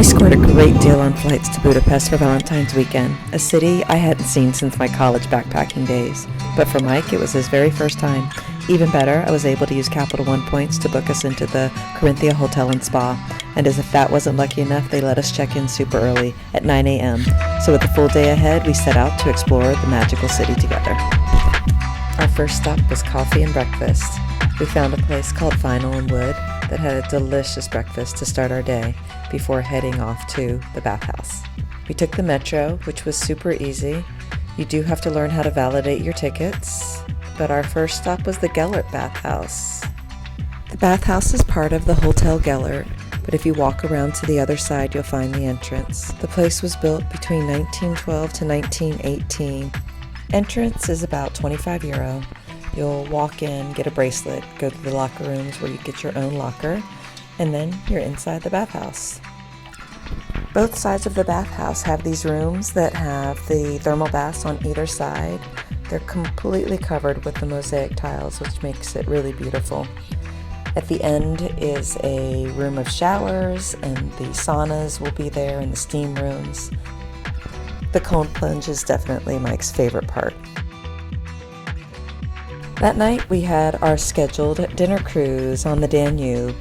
We scored a great deal on flights to Budapest for Valentine's weekend, a city I hadn't seen since my college backpacking days. But for Mike, it was his very first time. Even better, I was able to use Capital One points to book us into the Corinthia Hotel Spa. And as if that wasn't lucky enough, they let us check in super early, at 9 a.m. So with a full day ahead, we set out to explore the magical city together. Our first stop was coffee and breakfast. We found a place called Vinyl and Wood that had a delicious breakfast to start our day before heading off to the bathhouse. We took the metro, which was super easy. You do have to learn how to validate your tickets, but our first stop was the Gellert bathhouse. The bathhouse is part of the Hotel Gellert, but if you walk around to the other side, you'll find the entrance. The place was built between 1912 to 1918. Entrance is about €25. You'll walk in, get a bracelet, go to the locker rooms where you get your own locker, and then you're inside the bathhouse. Both sides of the bathhouse have these rooms that have the thermal baths on either side. They're completely covered with the mosaic tiles, which makes it really beautiful. At the end is a room of showers, and the saunas will be there, and the steam rooms. The cold plunge is definitely Mike's favorite part. That night we had our scheduled dinner cruise on the Danube.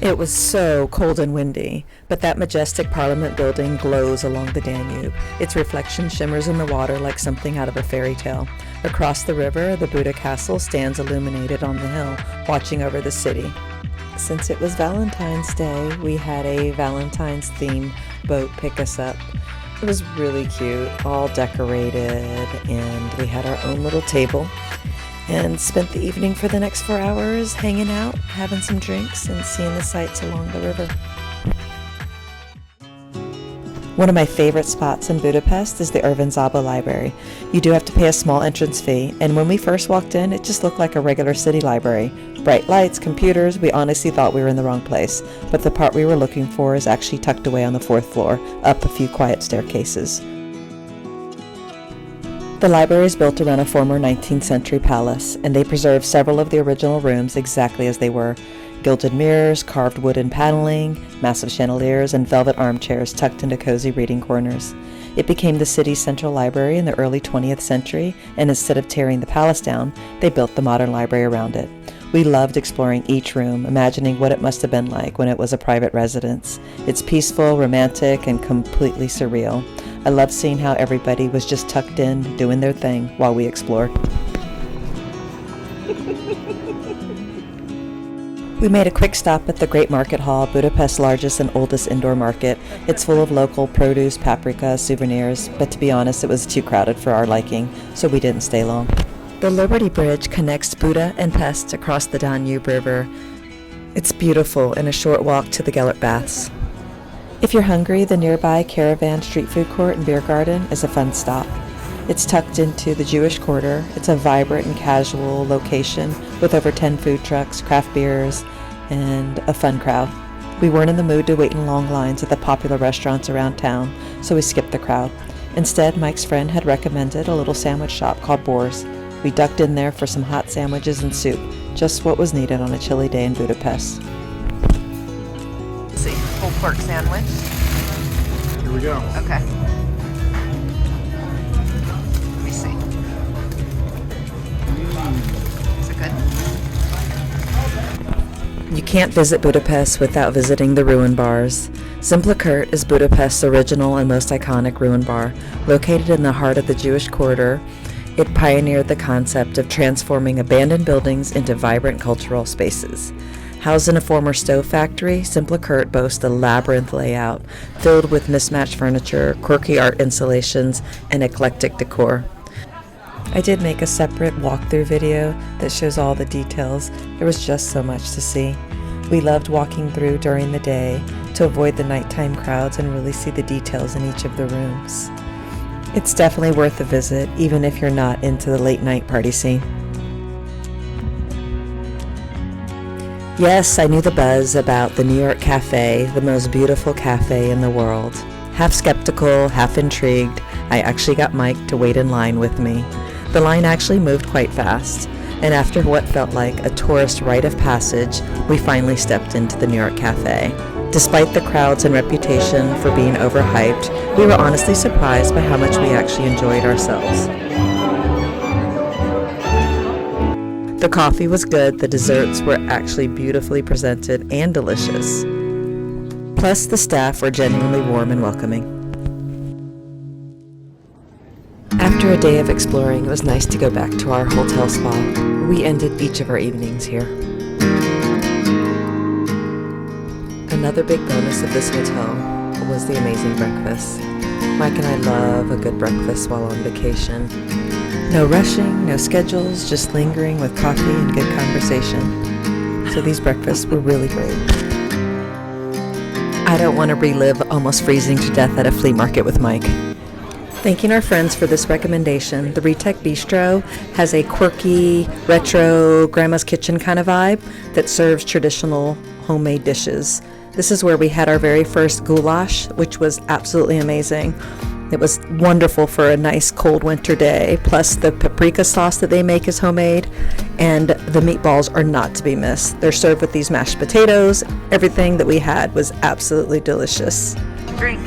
It was so cold and windy, but that majestic Parliament building glows along the Danube. Its reflection shimmers in the water like something out of a fairy tale. Across the river, the Buda Castle stands illuminated on the hill, watching over the city. Since it was Valentine's Day, we had a Valentine's theme boat pick us up. It was really cute, all decorated, and we had our own little table and spent the evening for the next 4 hours hanging out, having some drinks, and seeing the sights along the river. One of my favorite spots in Budapest is the Ervin Szabó Library. You do have to pay a small entrance fee, and when we first walked in, it just looked like a regular city library. Bright lights, computers, we honestly thought we were in the wrong place, but the part we were looking for is actually tucked away on the 4th floor, up a few quiet staircases. The library is built around a former 19th century palace, and they preserve several of the original rooms exactly as they were. Gilded mirrors, carved wooden paneling, massive chandeliers, and velvet armchairs tucked into cozy reading corners. It became the city's central library in the early 20th century, and instead of tearing the palace down, they built the modern library around it. We loved exploring each room, imagining what it must have been like when it was a private residence. It's peaceful, romantic, and completely surreal. I loved seeing how everybody was just tucked in, doing their thing while we explored. We made a quick stop at the Great Market Hall, Budapest's largest and oldest indoor market. It's full of local produce, paprika, souvenirs, but to be honest, it was too crowded for our liking, so we didn't stay long. The Liberty Bridge connects Buda and Pest across the Danube River. It's beautiful and a short walk to the Gellert Baths. If you're hungry, the nearby Karavan street food court and beer garden is a fun stop. It's tucked into the Jewish quarter. It's a vibrant and casual location with over 10 food trucks, craft beers, and a fun crowd. We weren't in the mood to wait in long lines at the popular restaurants around town, so we skipped the crowd. Instead, Mike's friend had recommended a little sandwich shop called Boar's. We ducked in there for some hot sandwiches and soup, just what was needed on a chilly day in Budapest. Let's see, pulled pork sandwich. Here we go. Okay. Let me see. Is it good? You can't visit Budapest without visiting the ruin bars. Szimpla Kert is Budapest's original and most iconic ruin bar. Located in the heart of the Jewish quarter, it pioneered the concept of transforming abandoned buildings into vibrant cultural spaces. Housed in a former stove factory, Szimpla Kert boasts a labyrinth layout filled with mismatched furniture, quirky art installations, and eclectic decor. I did make a separate walkthrough video that shows all the details. There was just so much to see. We loved walking through during the day to avoid the nighttime crowds and really see the details in each of the rooms. It's definitely worth a visit, even if you're not into the late night party scene. Yes, I knew the buzz about the New York Cafe, the most beautiful cafe in the world. Half skeptical, half intrigued, I actually got Mike to wait in line with me. The line actually moved quite fast, and after what felt like a tourist rite of passage, we finally stepped into the New York Cafe. Despite the crowds and reputation for being overhyped, we were honestly surprised by how much we actually enjoyed ourselves. The coffee was good, the desserts were actually beautifully presented and delicious. Plus, the staff were genuinely warm and welcoming. After a day of exploring, it was nice to go back to our hotel spa. We ended each of our evenings here. Another big bonus of this hotel was the amazing breakfast. Mike and I love a good breakfast while on vacation. No rushing, no schedules, just lingering with coffee and good conversation. So these breakfasts were really great. I don't want to relive almost freezing to death at a flea market with Mike. Thanking our friends for this recommendation, the Retek Bistro has a quirky, retro, grandma's kitchen kind of vibe that serves traditional homemade dishes. This is where we had our very first goulash, which was absolutely amazing. It was wonderful for a nice cold winter day, plus the paprika sauce that they make is homemade, and the meatballs are not to be missed. They're served with these mashed potatoes. Everything that we had was absolutely delicious. Drink.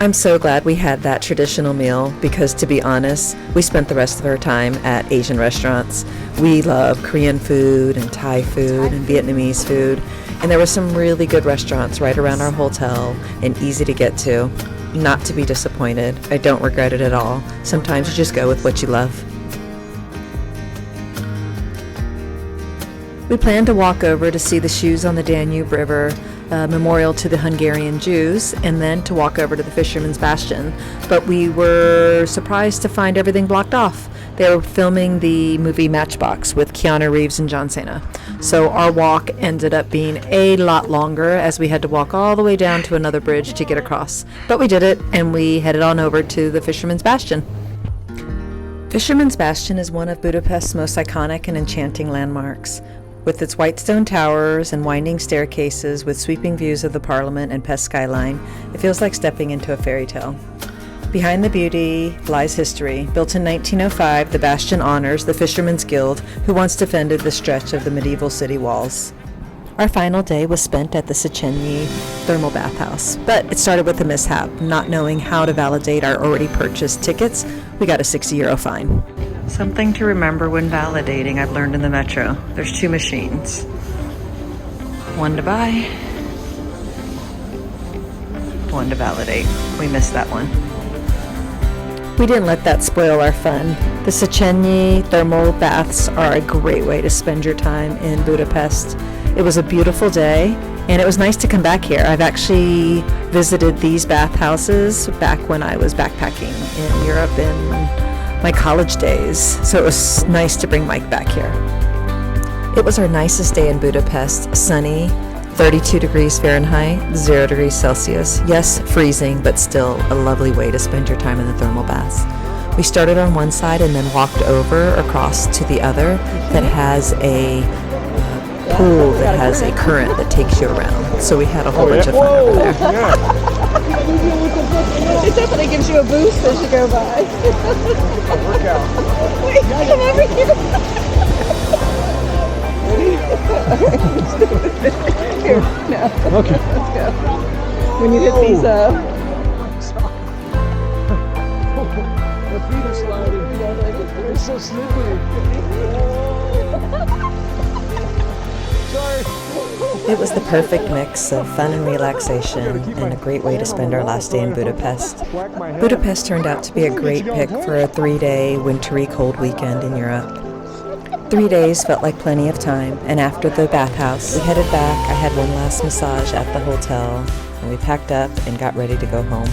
I'm so glad we had that traditional meal because, to be honest, we spent the rest of our time at Asian restaurants. We love Korean food and Thai food and Vietnamese food, and there were some really good restaurants right around our hotel and easy to get to. Not to be disappointed. I don't regret it at all. Sometimes you just go with what you love. We planned to walk over to see the shoes on the Danube River, memorial to the Hungarian Jews, and then to walk over to the Fisherman's Bastion. But we were surprised to find everything blocked off. They were filming the movie Matchbox with Keanu Reeves and John Cena. So our walk ended up being a lot longer as we had to walk all the way down to another bridge to get across. But we did it, and we headed on over to the Fisherman's Bastion. Fisherman's Bastion is one of Budapest's most iconic and enchanting landmarks. With its white stone towers and winding staircases with sweeping views of the Parliament and Pest skyline, it feels like stepping into a fairy tale. Behind the beauty lies history. Built in 1905, the Bastion honors the Fishermen's Guild, who once defended the stretch of the medieval city walls. Our final day was spent at the Szechenyi thermal bathhouse, but it started with a mishap. Not knowing how to validate our already purchased tickets, we got a €60 fine. Something to remember when validating, I've learned in the metro. There's two machines. One to buy, one to validate. We missed that one. We didn't let that spoil our fun. The Szechenyi thermal baths are a great way to spend your time in Budapest. It was a beautiful day, and it was nice to come back here. I've actually visited these bathhouses back when I was backpacking in Europe in my college days, so it was nice to bring Mike back here. It was our nicest day in Budapest, sunny, 32 degrees Fahrenheit, 0 degrees Celsius. Yes, freezing, but still a lovely way to spend your time in the thermal baths. We started on one side and then walked over across to the other that has a pool that has a current that takes you around. So we had a whole bunch of fun over there. It definitely gives you a boost as you go by. Workout. Wait, come over here. Here, now. Okay. Let's go. When you hit these The feet are sliding. It's so slippery. Sorry. It was the perfect mix of fun and relaxation and a great way to spend our last day in Budapest. Budapest turned out to be a great pick for a 3-day wintry cold weekend in Europe. 3 days felt like plenty of time, and after the bathhouse, we headed back. I had one last massage at the hotel, and we packed up and got ready to go home.